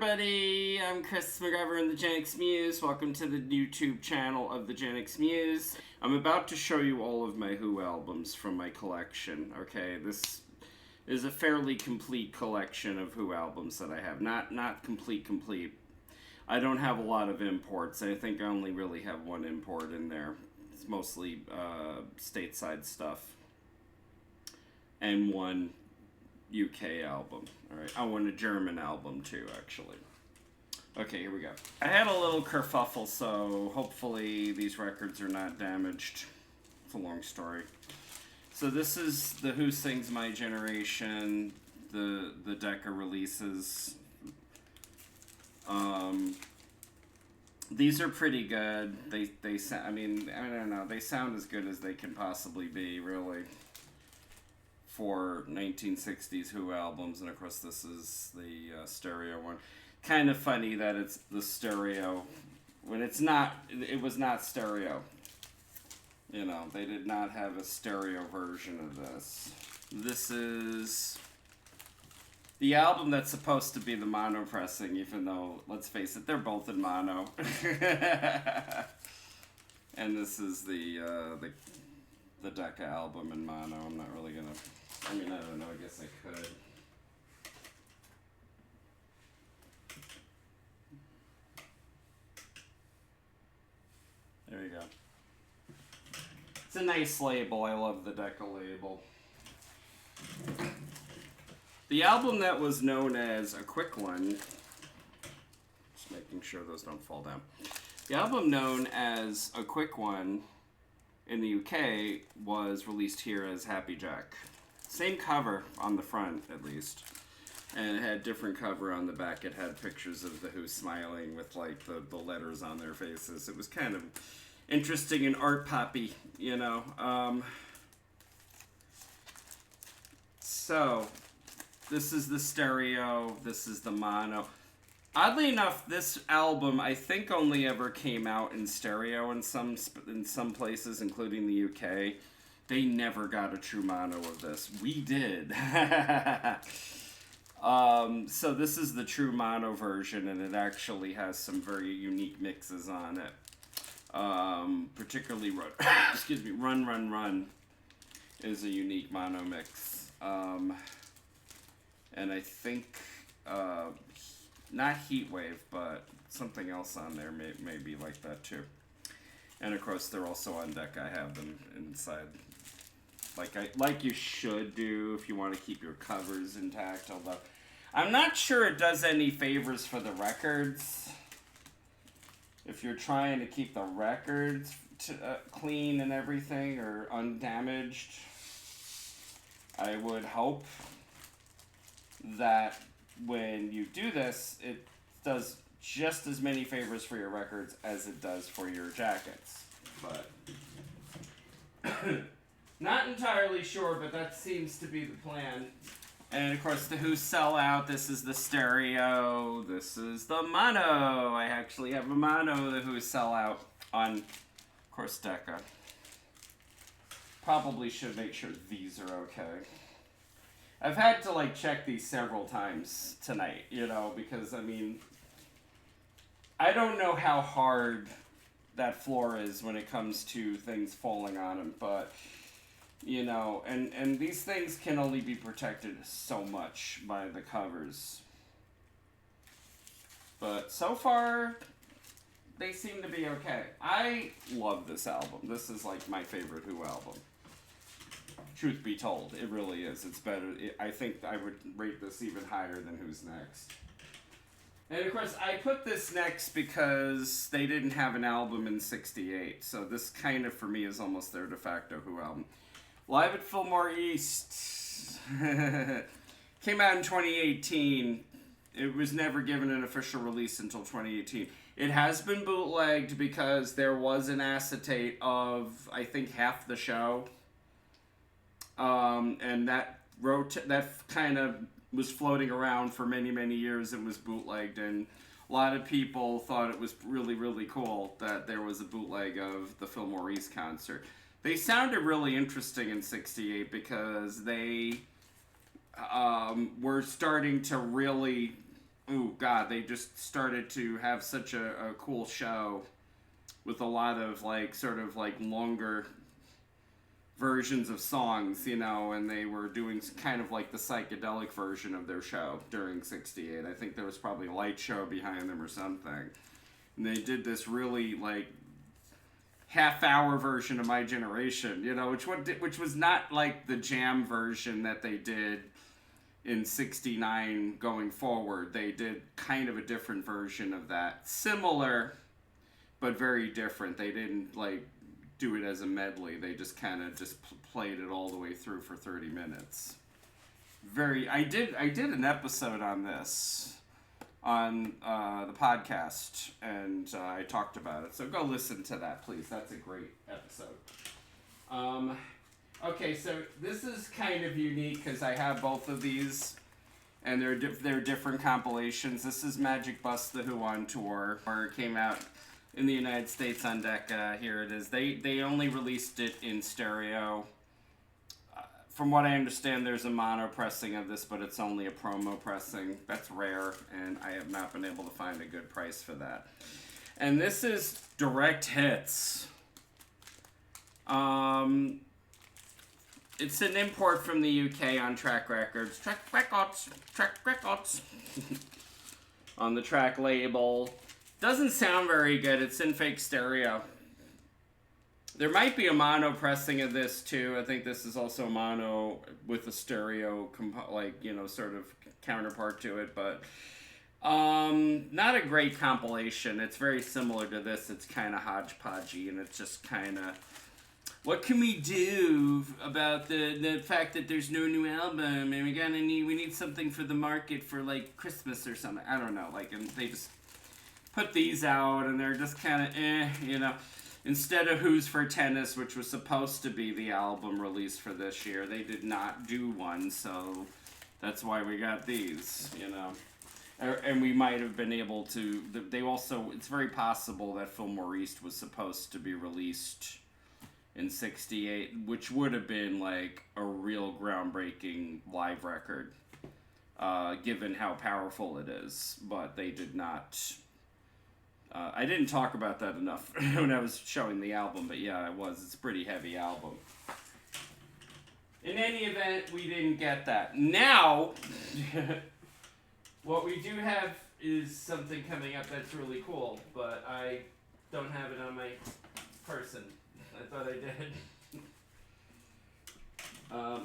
everybody, I'm Chris McGovern, the Gen X Muse. Welcome to the YouTube channel of the Gen X Muse. I'm about to show you all of my Who albums from my collection, okay? This is a fairly complete collection of Who albums that I have. Not complete. I don't have a lot of imports. I think I only really have one import in there. It's mostly stateside stuff. And one UK album. Alright, I want a German album too, actually. Okay, here we go. I had a little kerfuffle, so hopefully these records are not damaged. It's a long story. So this is the Who Sings My Generation, the Decca releases. These are pretty good. They sound, I don't know, they sound as good as they can possibly be, really, for 1960s Who albums. And of course this is the stereo one. Kind of funny that it's the stereo when it's not, it was not stereo. You know, they did not have a stereo version of this. This is the album that's supposed to be the mono pressing, even though, let's face it, they're both in mono. And this is the Decca album in mono. I'm not really gonna, I don't know, I guess I could. There you go. It's a nice label. I love the Decca label. The album that was known as a quick one, just making sure those don't fall down. The album known as a quick one in the UK was released here as Happy Jack. Same cover on the front, at least. And it had different cover on the back. It had pictures of the Who smiling with like the letters on their faces. It was kind of interesting and art poppy, you know. So this is the stereo, this is the mono. Oddly enough, this album I think only ever came out in stereo in some places, including the UK. They never got a true mono of this. We did. So this is the true mono version, and it actually has some very unique mixes on it. Particularly excuse me, Run Run Run is a unique mono mix. And I think, not Heatwave, but something else on there may be like that too. And of course, they're also on deck. I have them inside, like you should do if you want to keep your covers intact. Although, I'm not sure it does any favors for the records. If you're trying to keep the records clean and everything, or undamaged, I would hope that when you do this, it does just as many favors for your records as it does for your jackets. But not entirely sure, but that seems to be the plan. And of course the Who sell out. This is the stereo. This is the mono. I actually have a mono the Who sell out on, of course, Decca. Probably should make sure these are okay. I've had to check these several times tonight, you know, because I don't know how hard that floor is when it comes to things falling on them, but you know, and these things can only be protected so much by the covers. But so far, they seem to be okay. I love this album. This is like my favorite Who album. Truth be told, it really is. It's better. I think I would rate this even higher than Who's Next. And of course, I put this next because they didn't have an album in '68. So this kind of, for me, is almost their de facto Who album. Live at Fillmore East. Came out in 2018. It was never given an official release until 2018. It has been bootlegged because there was an acetate of, I think, half the show. And that kind of was floating around for many, many years and was bootlegged. And a lot of people thought it was really, really cool that there was a bootleg of the Fillmore East concert. They sounded really interesting in '68 because they were starting to really oh god, they just started to have such a cool show with a lot of like sort of like longer versions of songs, you know, and they were doing kind of like the psychedelic version of their show during 68. I think there was probably a light show behind them or something. And they did this really like half-hour version of My Generation, you know, which was not like the jam version that they did in 69 going forward. They did kind of a different version of that. Similar, but very different. They didn't like do it as a medley. They just kind of just played it all the way through for 30 minutes. I did an episode on this on the podcast, and I talked about it. So go listen to that, please. That's a great episode. Okay, so this is kind of unique because I have both of these, and they're different compilations. This is Magic Bust the Who on Tour, or it came out in the United States on Decca. Here it is. They only released it in stereo. From what I understand, there's a mono pressing of this, but it's only a promo pressing. That's rare, and I have not been able to find a good price for that. And this is Direct Hits. It's an import from the UK on Track Records. Track Records. On the track label. Doesn't sound very good. It's in fake stereo. There might be a mono pressing of this too. I think this is also mono with a stereo, sort of counterpart to it, but not a great compilation. It's very similar to this. It's kind of hodgepodgey, and it's just kind of, what can we do about the fact that there's no new album, and we need something for the market for like Christmas or something. I don't know. Like, and they just put these out, and they're just kind of you know. Instead of Who's for Tennis, which was supposed to be the album released for this year, they did not do one, so that's why we got these, you know. And we might have been able to, they also, it's very possible that Fillmore East was supposed to be released in 68, which would have been like a real groundbreaking live record, given how powerful it is, but they did not. I didn't talk about that enough when I was showing the album, but yeah, it was. It's a pretty heavy album. In any event, we didn't get that. Now, what we do have is something coming up that's really cool, but I don't have it on my person. I thought I did.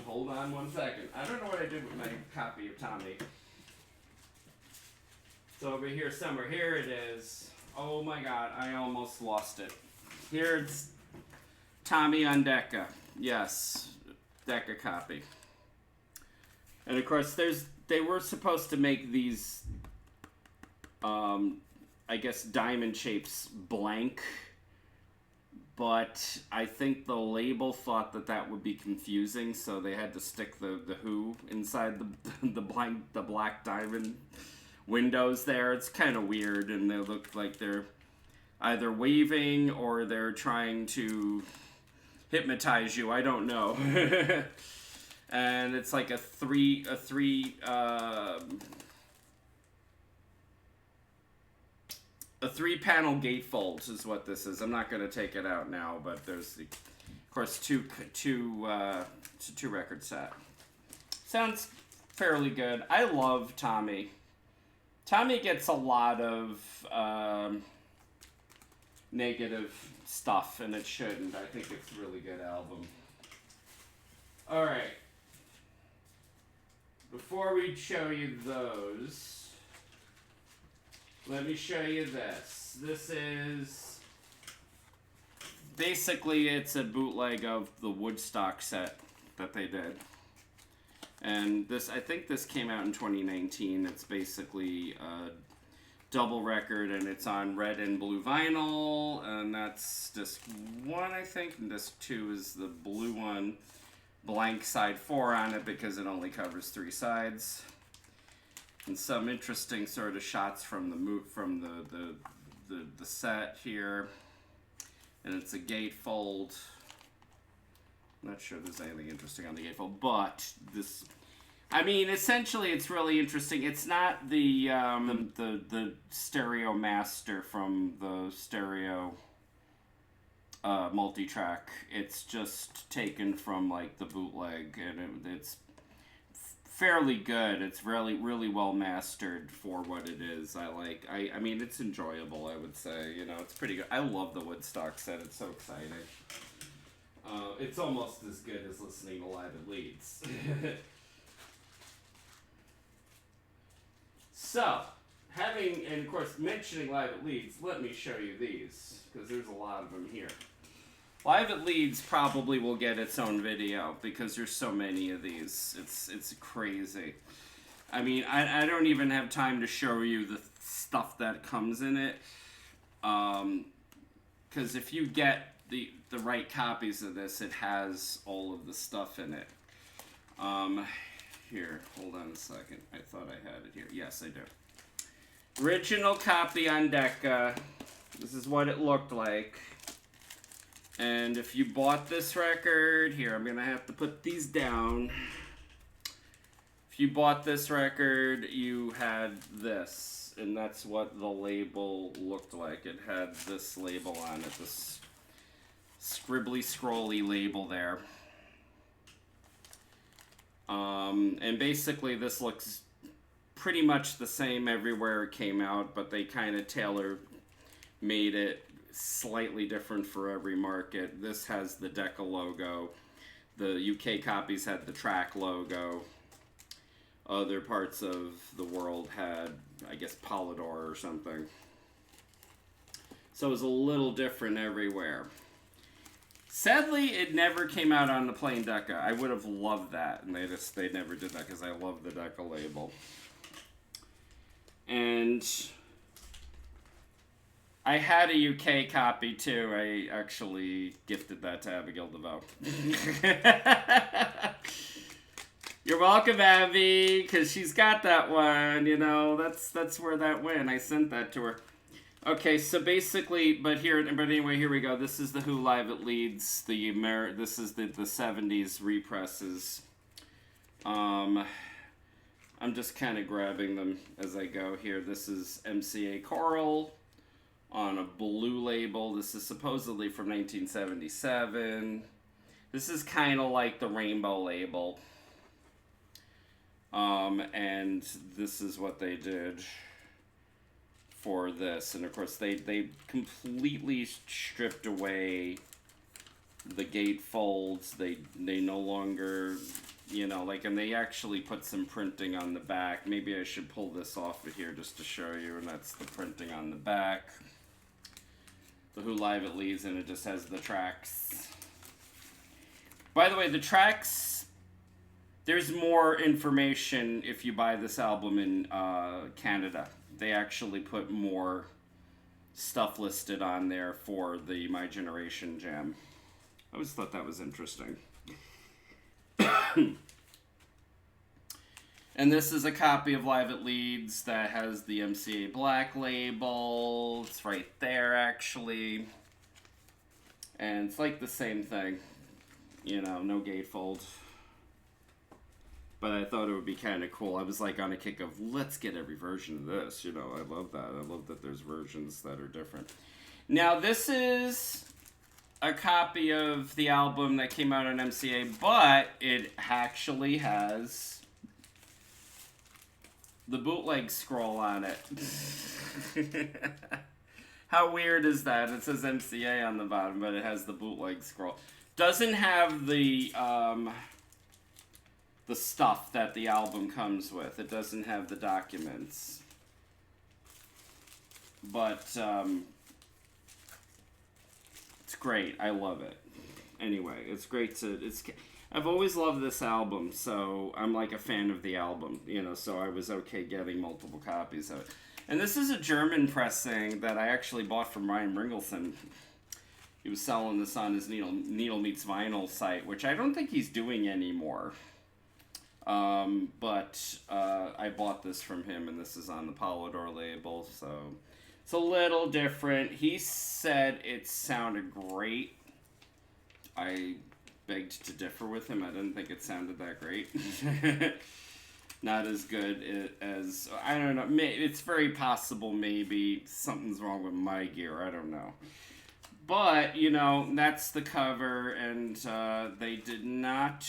Hold on one second. I don't know what I did with my copy of Tommy. It's over here somewhere. Here it is. Oh my god, I almost lost it. Here it's Tommy on Decca. Yes, Decca copy. And of course, they were supposed to make these, I guess, diamond shapes blank. But I think the label thought that would be confusing, so they had to stick the Who inside the black diamond windows there. It's kind of weird, and they look like they're either waving or they're trying to hypnotize you. I don't know. And it's like a three panel gatefold is what this is. I'm not going to take it out now, but there's of course two record set. Sounds fairly good. I love Tommy. Tommy gets a lot of negative stuff, and it shouldn't. I think it's a really good album. Alright. Before we show you those, let me show you this. This is... basically, it's a bootleg of the Woodstock set that they did. And this, I think this came out in 2019. It's basically a double record, and it's on red and blue vinyl, and that's disc 1, I think, and disc 2 is the blue one, blank side 4 on it because it only covers 3 sides. And some interesting sort of shots from the set here, and it's a gatefold. Not sure there's anything interesting on the gatefold, but this, I mean, essentially, it's really interesting. It's not the stereo master from the stereo multi-track. It's just taken from like the bootleg, and it's fairly good. It's really well mastered for what it is. I mean, it's enjoyable. I would say, it's pretty good. I love the Woodstock set. It's so exciting. It's almost as good as listening to Live at Leeds. So, and of course, mentioning Live at Leeds, let me show you these, because there's a lot of them here. Live at Leeds probably will get its own video, because there's so many of these. It's crazy. I mean, I don't even have time to show you the stuff that comes in it, because if you get the right copies of this, it has all of the stuff in it. Here, hold on a second. I thought I had it here. Yes, I do. Original copy on Decca. This is what it looked like. And if you bought this record, here, I'm going to have to put these down. If you bought this record, you had this. And that's what the label looked like. It had this label on it, this scribbly scrolly label there. And basically this looks pretty much the same everywhere it came out, but they kind of tailor-made it slightly different for every market. This has the Decca logo. The UK copies had the track logo. Other parts of the world had, I guess, Polydor or something. So it was a little different everywhere. Sadly, it never came out on the plain Decca. I would have loved that, and they never did that because I love the Decca label. And I had a UK copy too. I actually gifted that to Abigail DeVoe. You're welcome, Abby, because she's got that one. That's where that went. I sent that to her. Okay, so basically, but anyway, here we go. This is the Who Live at Leeds. This is the 70s represses. I'm just kind of grabbing them as I go here. This is MCA Coral on a blue label. This is supposedly from 1977. This is kind of like the rainbow label. And this is what they did for this, and of course they completely stripped away the gate folds. They no longer, and they actually put some printing on the back. Maybe I should pull this off of here just to show you, and that's the printing on the back. The Who Live at Leeds, and it just has the tracks. By the way, the tracks, there's more information if you buy this album in Canada. They actually put more stuff listed on there for the My Generation Jam. I always thought that was interesting. And this is a copy of Live at Leeds that has the MCA Black label. It's right there, actually. And it's like the same thing. No gatefold. But I thought it would be kind of cool. I was like on a kick of, let's get every version of this. I love that. I love that there's versions that are different. Now, this is a copy of the album that came out on MCA, but it actually has the bootleg scroll on it. How weird is that? It says MCA on the bottom, but it has the bootleg scroll. Doesn't have the stuff that the album comes with. It doesn't have the documents. But it's great. I love it. Anyway, it's great I've always loved this album, so I'm like a fan of the album, so I was okay getting multiple copies of it. And this is a German pressing that I actually bought from Ryan Ringleson. He was selling this on his Needle Meets Vinyl site, which I don't think he's doing anymore. But I bought this from him, and this is on the Polydor label, so it's a little different. He said it sounded great. I begged to differ with him. I didn't think it sounded that great. Not as good as, I don't know. It's very possible maybe something's wrong with my gear. I don't know. But, you know, that's the cover, and they did not.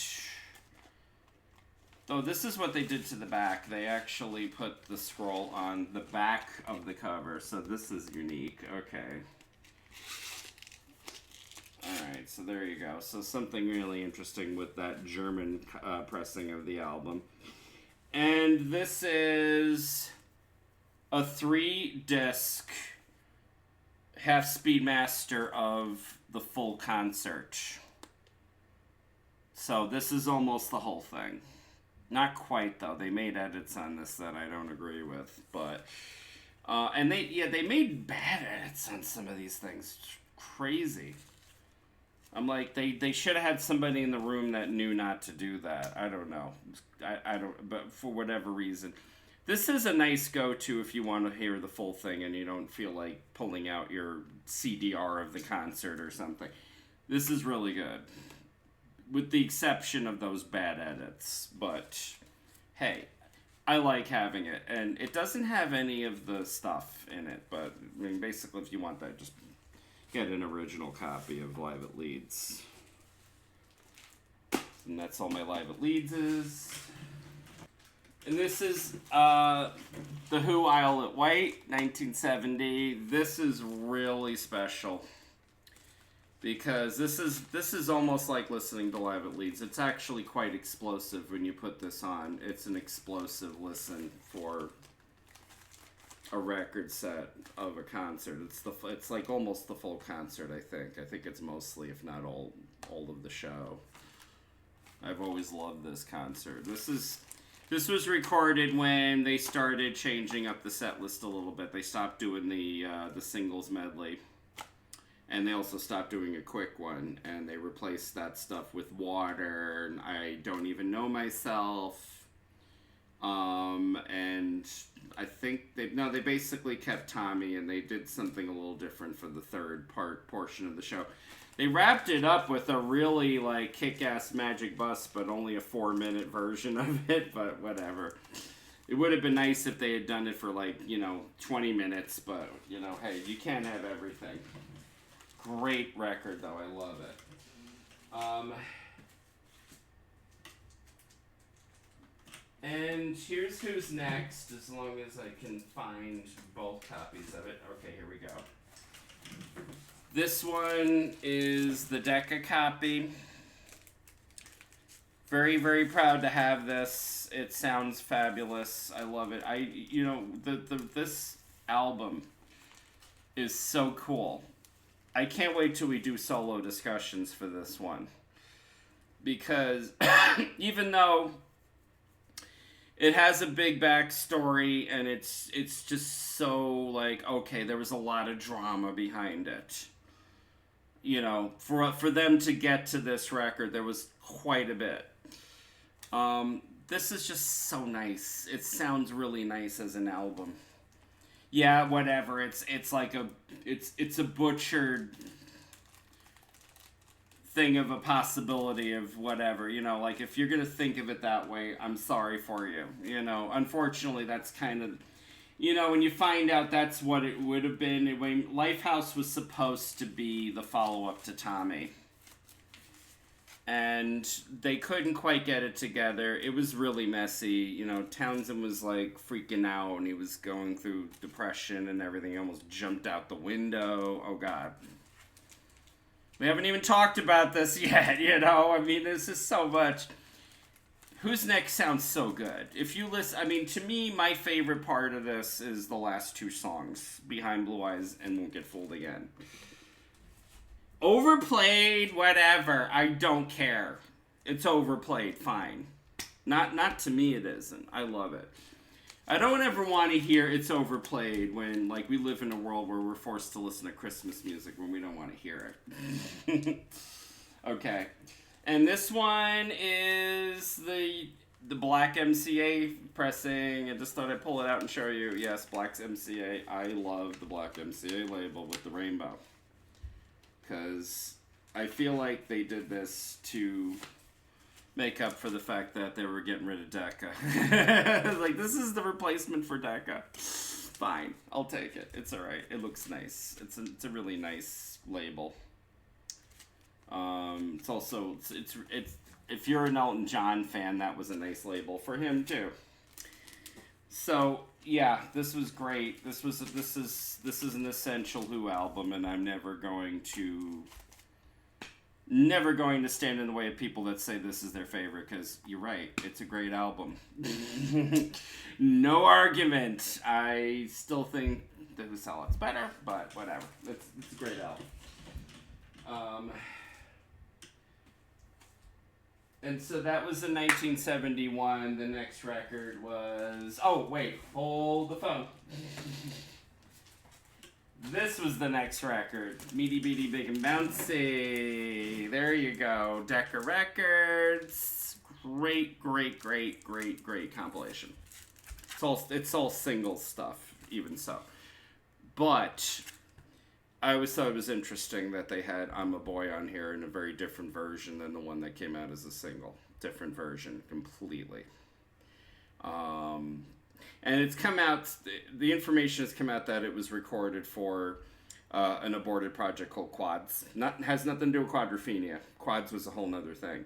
Oh, this is what they did to the back. They actually put the scroll on the back of the cover, so this is unique. Okay. Alright, so there you go. So something really interesting with that German pressing of the album. And this is a 3-disc half-speed master of the full concert. So this is almost the whole thing. Not quite, though. They made edits on this that I don't agree with, but and they made bad edits on some of these things. Crazy. I'm like, they should have had somebody in the room that knew not to do that. I don't know. I don't, but for whatever reason. This is a nice go-to if you want to hear the full thing and you don't feel like pulling out your CDR of the concert or something. This is really good. With the exception of those bad edits. But, hey, I like having it. And it doesn't have any of the stuff in it. But, I mean, basically, if you want that, just get an original copy of Live at Leeds. And that's all my Live at Leeds is. And this is the Who Isle at White, 1970. This is really special. Because this is almost like listening to Live at Leeds. It's actually quite explosive when you put this on. It's an explosive listen for a record set of a concert. It's like almost the full concert, I think. I think it's mostly, if not all of the show. I've always loved this concert. This was recorded when they started changing up the set list a little bit. They stopped doing the singles medley. And they also stopped doing a quick one, and they replaced that stuff with Water, and I Don't Even Know Myself, and I think they basically kept Tommy, and they did something a little different for the third portion of the show. They wrapped it up with a really, like, kick-ass Magic Bus, but only a 4-minute version of it, but whatever. It would have been nice if they had done it for, 20 minutes, but, hey, you can't have everything. Great record, though. I love it. And here's Who's Next, as long as I can find both copies of it. Okay, here we go. This one is the Decca copy. Very, very proud to have this. It sounds fabulous. I love it. This album is so cool. I can't wait till we do solo discussions for this one. Because even though it has a big backstory and it's just so like, okay, there was a lot of drama behind it. For them to get to this record, there was quite a bit. This is just so nice. It sounds really nice as an album. Yeah, whatever. It's like it's a butchered thing of a possibility of whatever. Like if you're gonna think of it that way, I'm sorry for you. Unfortunately, that's kind of, when you find out that's what it would have been. When Lifehouse was supposed to be the follow-up to Tommy. And they couldn't quite get it together. It was really messy. Townsend was like freaking out and he was going through depression and everything. He almost jumped out the window. Oh, God. We haven't even talked about this yet, I mean, this is so much. Who's Next sounds so good. If you listen, I mean, to me, my favorite part of this is the last 2 songs, Behind Blue Eyes and Won't Get Fooled Again. Overplayed, whatever. I don't care. It's overplayed, fine. Not to me it isn't. I love it. I don't ever want to hear it's overplayed when, we live in a world where we're forced to listen to Christmas music when we don't want to hear it. Okay. And this one is the Black MCA pressing. I just thought I'd pull it out and show you. Yes, Black MCA. I love the Black MCA label with the rainbow. Because I feel like they did this to make up for the fact that they were getting rid of Decca. Like, this is the replacement for Decca. Fine, I'll take it. It's all right. It looks nice. It's a really nice label. It's also it's if you're an Elton John fan, that was a nice label for him too. So yeah, this was great. This is an essential Who album, and I'm never going to stand in the way of people that say this is their favorite, because you're right, it's a great album. No argument. I still think the Who Salad's better, but whatever. It's a great album. And so that was in 1971. The next record was... Oh, wait. Hold the phone. This was the next record. Meaty Beaty Big and Bouncy. There you go. Decca Records. Great compilation. It's all single stuff, even so. But I always thought it was interesting that they had I'm a Boy on here in a very different version than the one that came out as a single. Different version, completely. And it's come out, the information has come out that it was recorded for an aborted project called Quads. Has nothing to do with Quadrophenia. Quads was a whole nother thing.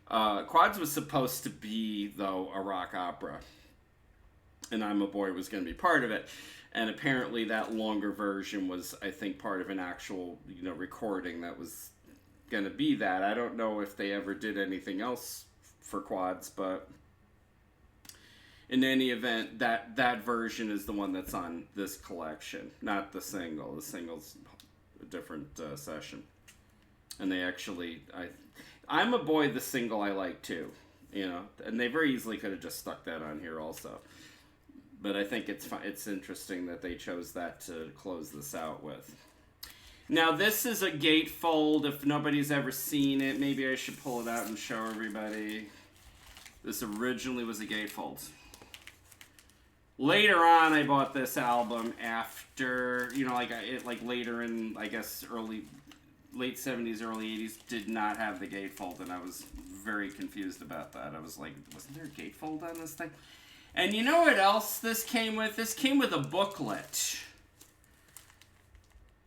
Quads was supposed to be, though, a rock opera. And I'm a Boy was going to be part of it. And apparently that longer version was, I think, part of an actual, recording that was going to be that. I don't know if they ever did anything else for Quads, but in any event, that version is the one that's on this collection, not the single. The single's a different session. And they actually, I'm a Boy, the single I like too, and they very easily could have just stuck that on here also. But I think it's interesting that they chose that to close this out with. Now, this is a gatefold. If nobody's ever seen it, maybe I should pull it out and show everybody. This originally was a gatefold. Later on, I bought this album after, later in, I guess, late 70s, early 80s, did not have the gatefold, and I was very confused about that. I was like, wasn't there a gatefold on this thing? And you know what else this came with? This came with a booklet.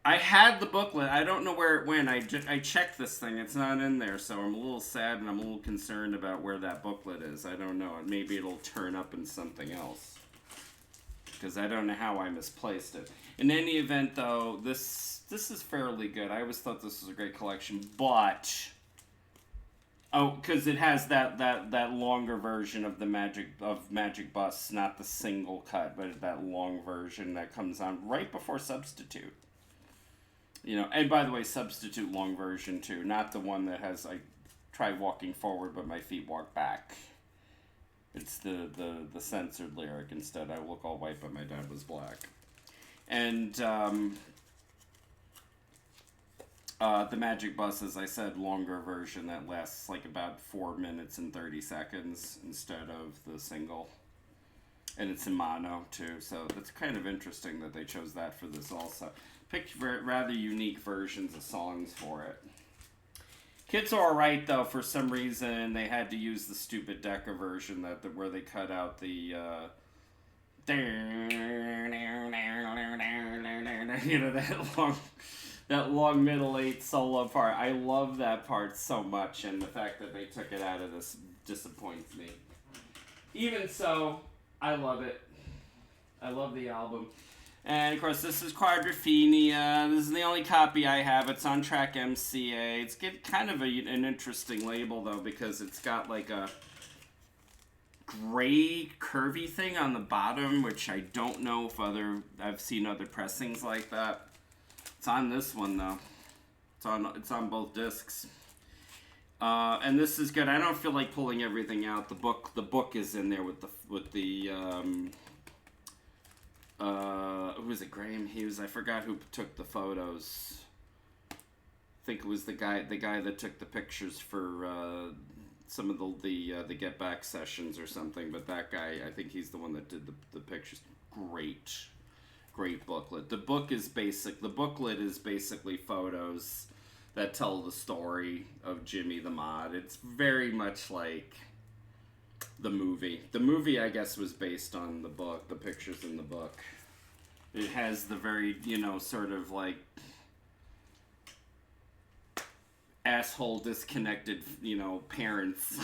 I had the booklet. I don't know where it went. I checked this thing. It's not in there, so I'm a little sad and I'm a little concerned about where that booklet is. I don't know. Maybe it'll turn up in something else, because I don't know how I misplaced it. In any event, though, this is fairly good. I always thought this was a great collection, but... Oh, because it has that longer version of the Magic Bus, not the single cut, but that long version that comes on right before Substitute. And by the way, Substitute long version too, not the one that has I try walking forward but my feet walk back. It's the censored lyric instead. I look all white but my dad was black. And the Magic Bus, as I said, longer version that lasts like about 4 minutes and 30 seconds instead of the single. And it's in mono too, so that's kind of interesting that they chose that for this also. Picked rather unique versions of songs for it. Kids Are Alright, though, for some reason they had to use the stupid Decca version where they cut out the that long middle eight solo part. I love that part so much, and the fact that they took it out of this disappoints me. Even so, I love it. I love the album. And of course, this is Quadrophenia. This is the only copy I have. It's on track MCA. It's kind of an interesting label, though, because it's got like a gray curvy thing on the bottom, which I don't know if I've seen other pressings like that. It's on this one though. It's on both discs. And this is good. I don't feel like pulling everything out. The book is in there with the who was it? Graham Hughes. I forgot who took the photos. I think it was the guy that took the pictures for some of the Get Back sessions or something. But that guy, I think he's the one that did the pictures. Great booklet. The booklet is basically photos that tell the story of Jimmy the Mod. It's very much like the movie. The movie, I guess, was based on the book, the pictures in the book. It has the very, sort of like asshole disconnected, parents.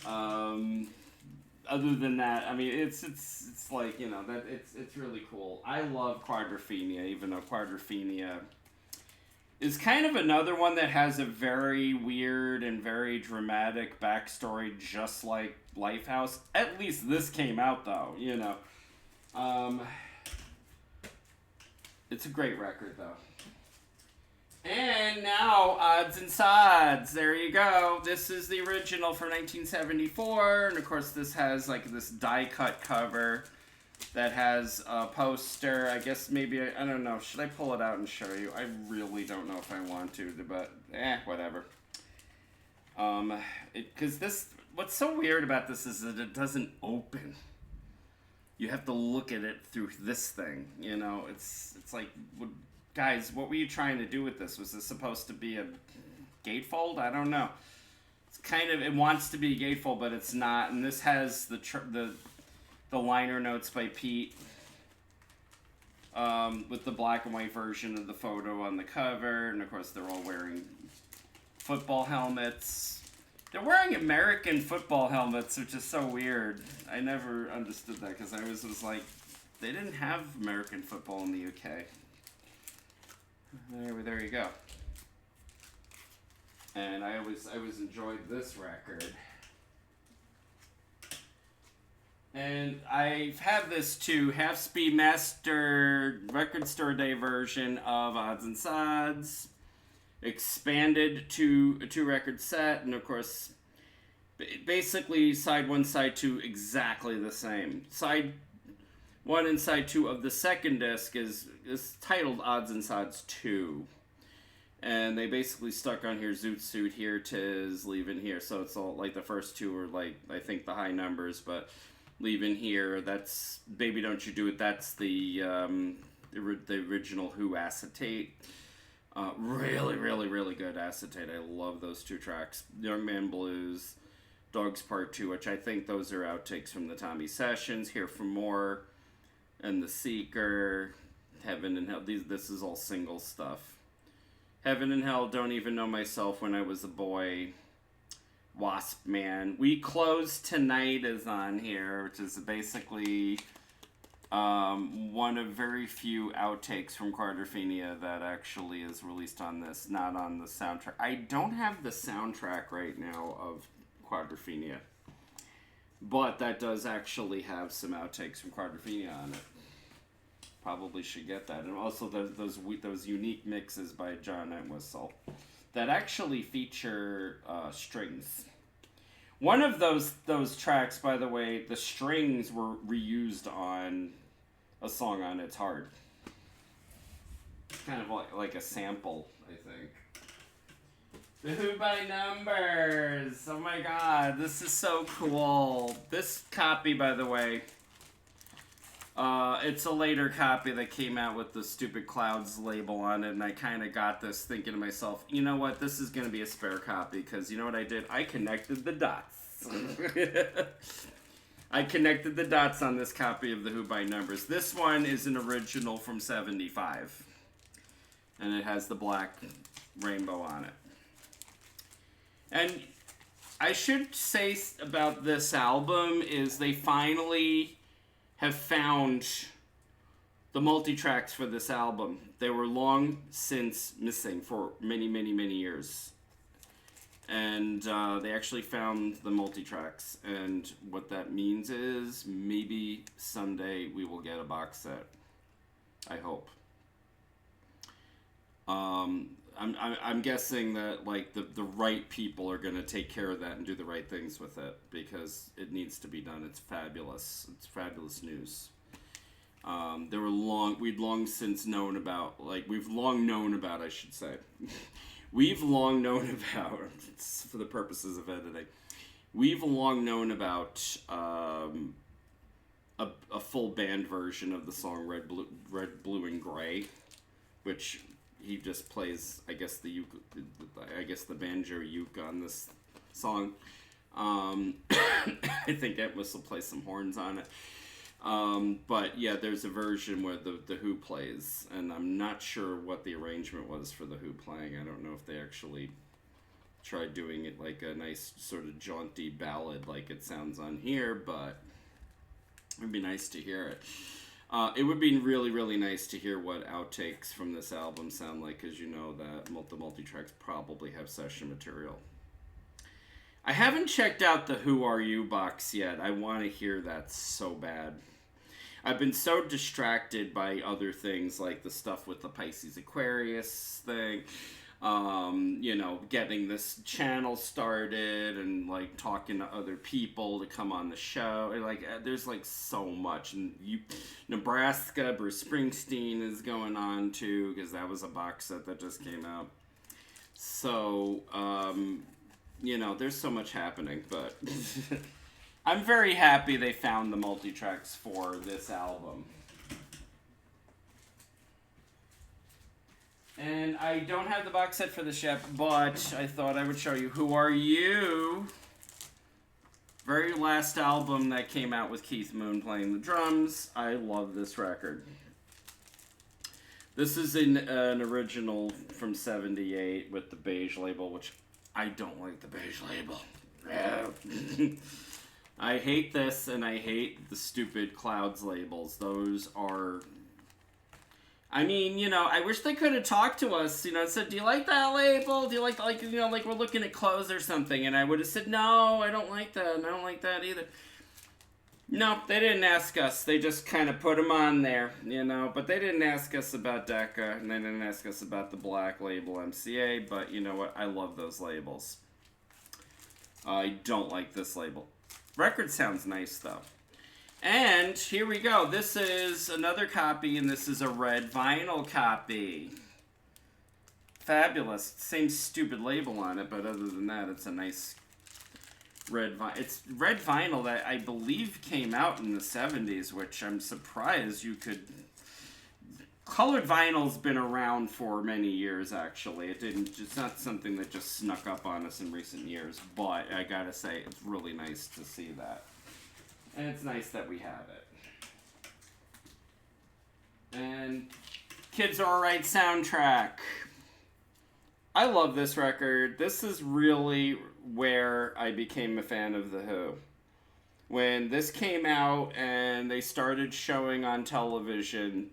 Other than that, I mean, it's like, that it's really cool. I love Quadrophenia, even though Quadrophenia is kind of another one that has a very weird and very dramatic backstory, just like Lifehouse. At least this came out, though, It's a great record, though. And now, Odds and Sods. There you go. This is the original from 1974. And, of course, this has, like, this die-cut cover that has a poster. I guess maybe, I don't know. Should I pull it out and show you? I really don't know if I want to, but, whatever. Because this, what's so weird about this is that it doesn't open. You have to look at it through this thing, It's like, guys, what were you trying to do with this? Was this supposed to be a gatefold? I don't know. It's kind of, it wants to be a gatefold, but it's not. And this has the liner notes by Pete, with the black and white version of the photo on the cover. And of course, they're all wearing football helmets. They're wearing American football helmets, which is so weird. I never understood that because I was like, they didn't have American football in the UK. There you go. And I always enjoyed this record. And I've had this too, Half Speed Master Record Store Day version of Odds and Sods. Expanded to a 2-record set, and of course, basically side 1, side 2 exactly the same. Side 1 and side 2 of the second disc is titled Odds and Sods 2. And they basically stuck on here Zoot Suit, Here 'Tis, Leaving Here. So it's all like the first 2 are like, I think, the high numbers, but Leaving Here, that's Baby Don't You Do It, that's the original Who acetate. Really, really, really good acetate. I love those 2 tracks. Young Man Blues, Dogs Part 2, which I think those are outtakes from the Tommy Sessions. Here for More, and The Seeker, Heaven and Hell. This is all single stuff. Heaven and Hell, Don't Even Know Myself When I Was a Boy. Wasp Man. We Close Tonight is on here, which is basically one of very few outtakes from Quadrophenia that actually is released on this, not on the soundtrack. I don't have the soundtrack right now of Quadrophenia, but that does actually have some outtakes from Quadrophenia on it. Probably should get that. And also those unique mixes by John Entwistle that actually feature strings. One of those tracks, by the way, the strings were reused on a song on It's Hard. Kind of like a sample, I think. The Who by Numbers. Oh my god, this is so cool. This copy, by the way, it's a later copy that came out with the stupid Clouds label on it, and I kind of got this thinking to myself, you know what, this is going to be a spare copy, because you know what I did? I connected the dots. I connected the dots on this copy of The Who by Numbers. This one is an original from 75, and it has the black rainbow on it. And I should say about this album is they finally have found the multi-tracks for this album. They were long since missing for many, many, many years. And they actually found the multi-tracks. And what that means is maybe someday we will get a box set. I hope. I'm guessing that like the right people are going to take care of that and do the right things with it, because it needs to be done. It's fabulous. It's fabulous news. We'd long since known about, we've long known about, I should say. We've long known about, for the purposes of editing, we've long known about a full band version of the song Red, Blue, and Gray, which he just plays, I guess the banjo uke on this song. I think Entwistle will play some horns on it. But yeah, there's a version where the Who plays, and I'm not sure what the arrangement was for the Who playing. I don't know if they actually tried doing it like a nice sort of jaunty ballad like it sounds on here, but it would be nice to hear it. It would be really, really nice to hear what outtakes from this album sound like, because you know that the multi-tracks probably have session material. I haven't checked out the Who Are You box yet. I want to hear that so bad. I've been so distracted by other things like the stuff with the Pisces Aquarius thing, getting this channel started and like talking to other people to come on the show. And, like, there's like so much. And Nebraska, Bruce Springsteen is going on too, because that was a box set that just came out. So, there's so much happening, but I'm very happy they found the multi-tracks for this album. And I don't have the box set for this yet, but I thought I would show you Who Are You? Very last album that came out with Keith Moon playing the drums. I love this record. This is an original from '78 with the beige label, which I don't like the beige label. I hate this, and I hate the stupid Clouds labels. Those are... I mean, I wish they could have talked to us, and said, do you like that label? Do you like we're looking at clothes or something? And I would have said, no, I don't like that, and I don't like that either. No, they didn't ask us. They just kind of put them on there, But they didn't ask us about Decca, and they didn't ask us about the black label MCA, but you know what? I love those labels. I don't like this label. Record sounds nice, though. And here we go. This is another copy, and this is a red vinyl copy. Fabulous. Same stupid label on it, but other than that, it's a nice red vinyl. It's red vinyl that I believe came out in the 70s, which I'm surprised you could... Colored vinyl's been around for many years, actually. It's not something that just snuck up on us in recent years, but I gotta say, it's really nice to see that. And it's nice that we have it. And Kids Are Alright soundtrack. I love this record. This is really where I became a fan of The Who. When this came out and they started showing on television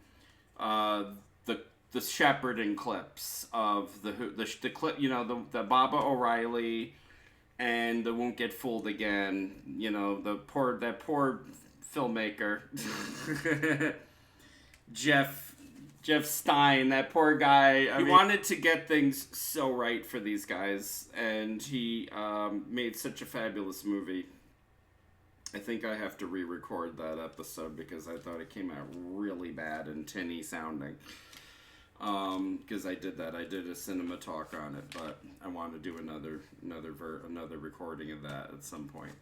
the shepherding clips of The Who, the clip, the Baba O'Reilly and the Won't Get Fooled Again, that poor filmmaker, Jeff Stein, that poor guy. He wanted to get things so right for these guys, and he made such a fabulous movie. I think I have to re-record that episode because I thought it came out really bad and tinny sounding. Because I did a cinema talk on it, but I want to do another recording of that at some point.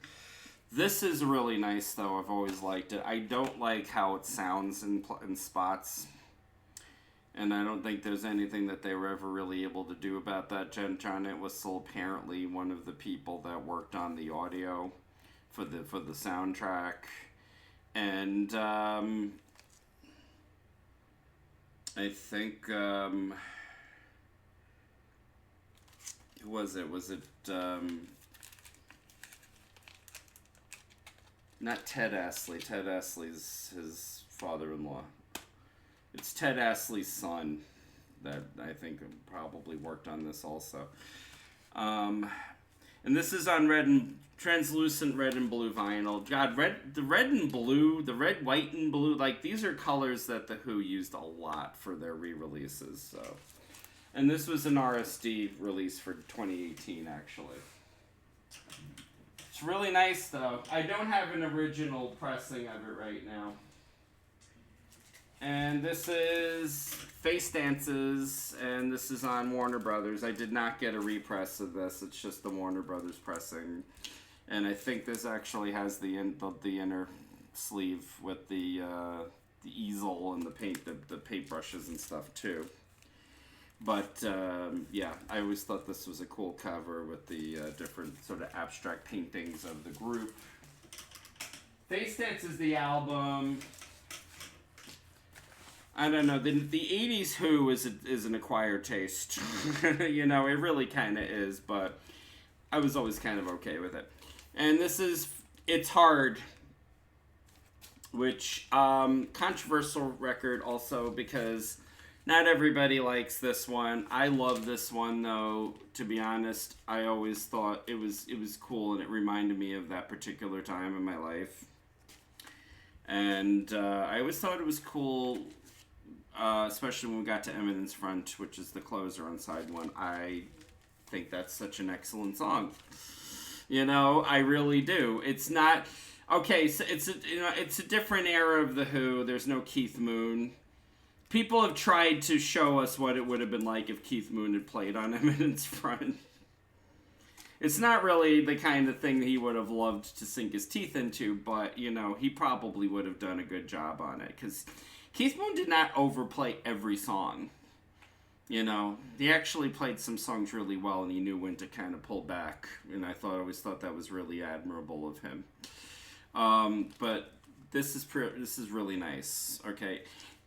This is really nice, though. I've always liked it. I don't like how it sounds in spots, and I don't think there's anything that they were ever really able to do about that. John Entwistle, apparently one of the people that worked on the audio for the soundtrack, and I think, who was it? Was it, not Ted Astley. Ted Astley's his father-in-law. It's Ted Astley's son that I think probably worked on this also. And this is on translucent red and blue vinyl. God, the red, white, and blue, like, these are colors that The Who used a lot for their re-releases, so. And this was an RSD release for 2018, actually. It's really nice, though. I don't have an original pressing of it right now. And this is Face Dances, and this is on Warner Brothers. I did not get a repress of this. It's just the Warner Brothers pressing. And I think this actually has the inner sleeve with the easel and the paintbrushes and stuff too. But yeah, I always thought this was a cool cover with the different sort of abstract paintings of the group. Face Dance is the album. I don't know. The 80s Who is an acquired taste. You know, it really kind of is, but I was always kind of okay with it. And this is It's Hard, which controversial record also because not everybody likes this one. I love this one though. To be honest, I always thought it was cool and it reminded me of that particular time in my life. And I always thought it was cool, especially when we got to Eminence Front, which is the closer on side one. I think that's such an excellent song. You know, I really do. It's not okay. So it's a different era of the Who. There's no Keith Moon. People have tried to show us what it would have been like if Keith Moon had played on Eminence Front. It's not really the kind of thing that he would have loved to sink his teeth into, but, you know, he probably would have done a good job on it. Because Keith Moon did not overplay every song. You know, he actually played some songs really well, and he knew when to kind of pull back. And I always thought that was really admirable of him. But this is really nice. Okay.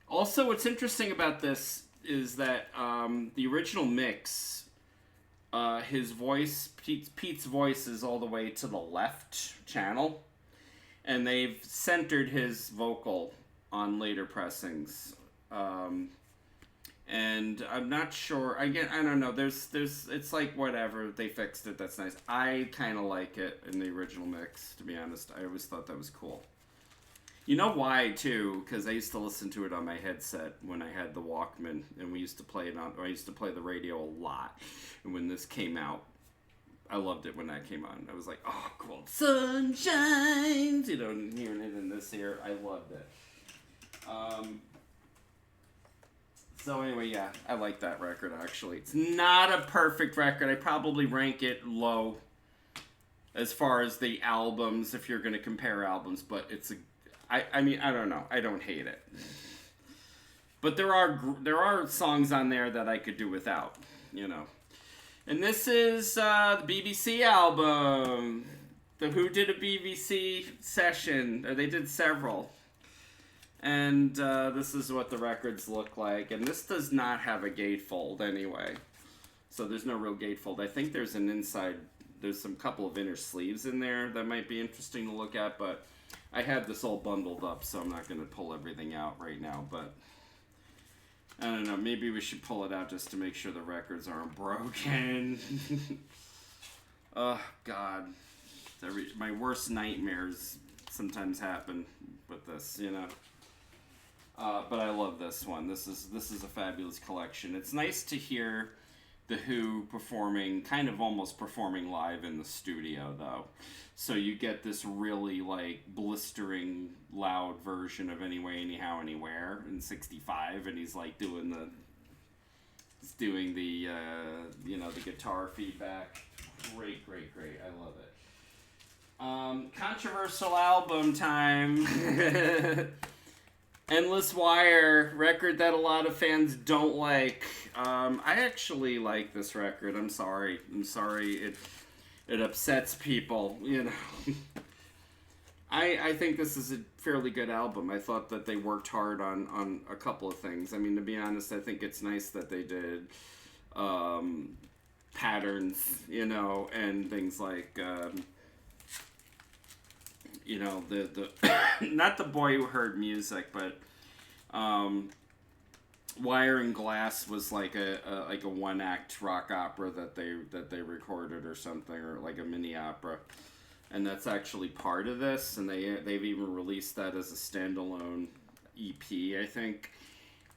Also, what's interesting about this is that the original mix, his voice, Pete's voice, is all the way to the left channel, and they've centered his vocal on later pressings. And I'm not sure. I don't know. There's. It's like whatever. They fixed it. That's nice. I kind of like it in the original mix. To be honest, I always thought that was cool. You know why too? Because I used to listen to it on my headset when I had the Walkman, and we used to play it on. I used to play the radio a lot, and when this came out, I loved it when that came on. I was like, "Oh, cool, sun shines," you know, hearing it in this ear. I loved it. So anyway, yeah, I like that record actually. It's not a perfect record. I probably rank it low as far as the albums, if you're going to compare albums, but it's a. I mean, I don't know. I don't hate it. But there are songs on there that I could do without, you know. And this is the BBC album. The Who did a BBC session. Or they did several. And this is what the records look like. And this does not have a gatefold anyway. So there's no real gatefold. I think there's an inside. There's some couple of inner sleeves in there that might be interesting to look at, but I have this all bundled up, so I'm not going to pull everything out right now, but I don't know, maybe we should pull it out just to make sure the records aren't broken. Oh, God. My worst nightmares sometimes happen with this, you know. But I love this one. This is a fabulous collection. It's nice to hear the Who performing, kind of almost performing live in the studio, though. So you get this really, like, blistering, loud version of Anyway, Anyhow, Anywhere in 65, and he's, like, doing the the guitar feedback. Great. I love it. Controversial album time. Endless Wire, record that a lot of fans don't like. I actually like this record. I'm sorry. It upsets people, you know. I think this is a fairly good album. I thought that they worked hard on a couple of things. I mean, to be honest, I think it's nice that they did patterns, you know, and things like, you know, the not The Boy Who Heard Music, but Wire and Glass was like a one act rock opera that they recorded or something, or like a mini opera, and that's actually part of this, and they've even released that as a standalone EP, I think.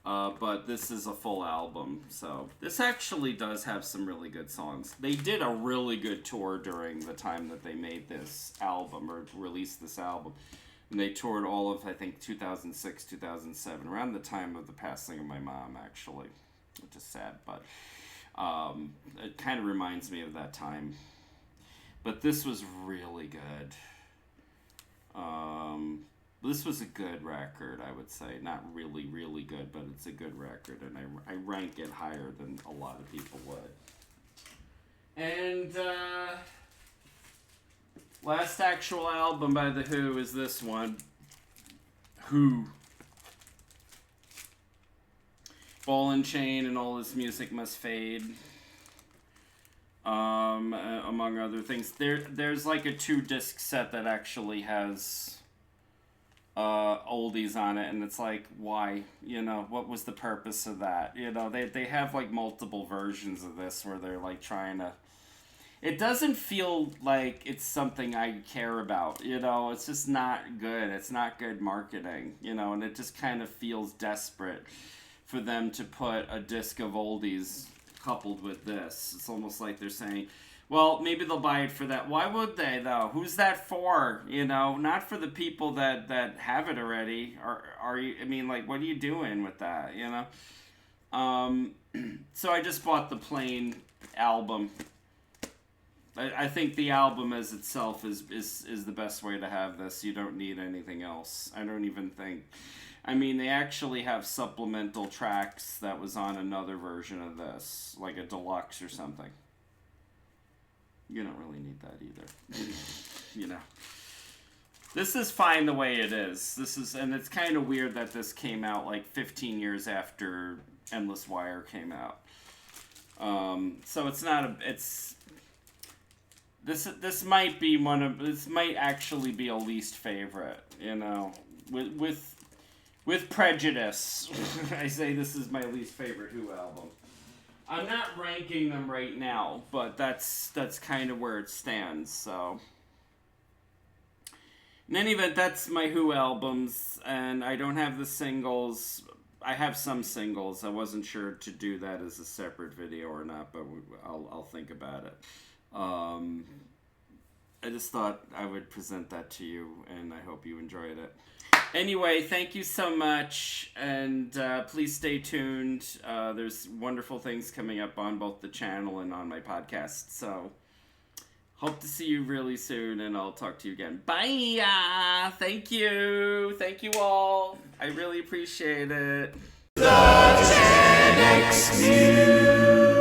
But this is a full album, so this actually does have some really good songs. They did a really good tour during the time that they made this album or released this album. And they toured all of, I think, 2006, 2007, around the time of the passing of my mom, actually, which is sad, but it kind of reminds me of that time. But this was really good. This was a good record, I would say. Not really, really good, but it's a good record, and I rank it higher than a lot of people would. And, last actual album by The Who is this one. Who. Ball and Chain and All This Music Must Fade. Among other things. There's like a 2-disc set that actually has oldies on it, and it's like, why? You know, what was the purpose of that? You know, they have like multiple versions of this where they're like trying to... It doesn't feel like it's something I care about, you know? It's just not good. It's not good marketing, you know? And it just kind of feels desperate for them to put a disc of oldies coupled with this. It's almost like they're saying, well, maybe they'll buy it for that. Why would they, though? Who's that for? You know, not for the people that have it already. Are you? I mean, like, what are you doing with that? You know. So I just bought the plain album. I think the album as itself is the best way to have this. You don't need anything else. I don't even think. I mean, they actually have supplemental tracks that was on another version of this, like a deluxe or something. You don't really need that either. You know. This is fine the way it is. And it's kind of weird that this came out like 15 years after Endless Wire came out. So it's not this might be this might actually be a least favorite, you know, with prejudice. I say this is my least favorite Who album. I'm not ranking them right now, but that's kind of where it stands. So, in any event, that's my Who albums, and I don't have the singles. I have some singles. I wasn't sure to do that as a separate video or not, but I'll think about it. I just thought I would present that to you, and I hope you enjoyed it. Anyway, thank you so much, and please stay tuned. There's wonderful things coming up on both the channel and on my podcast, so hope to see you really soon, and I'll talk to you again. Bye! Thank you! Thank you all! I really appreciate it. The Gen X News.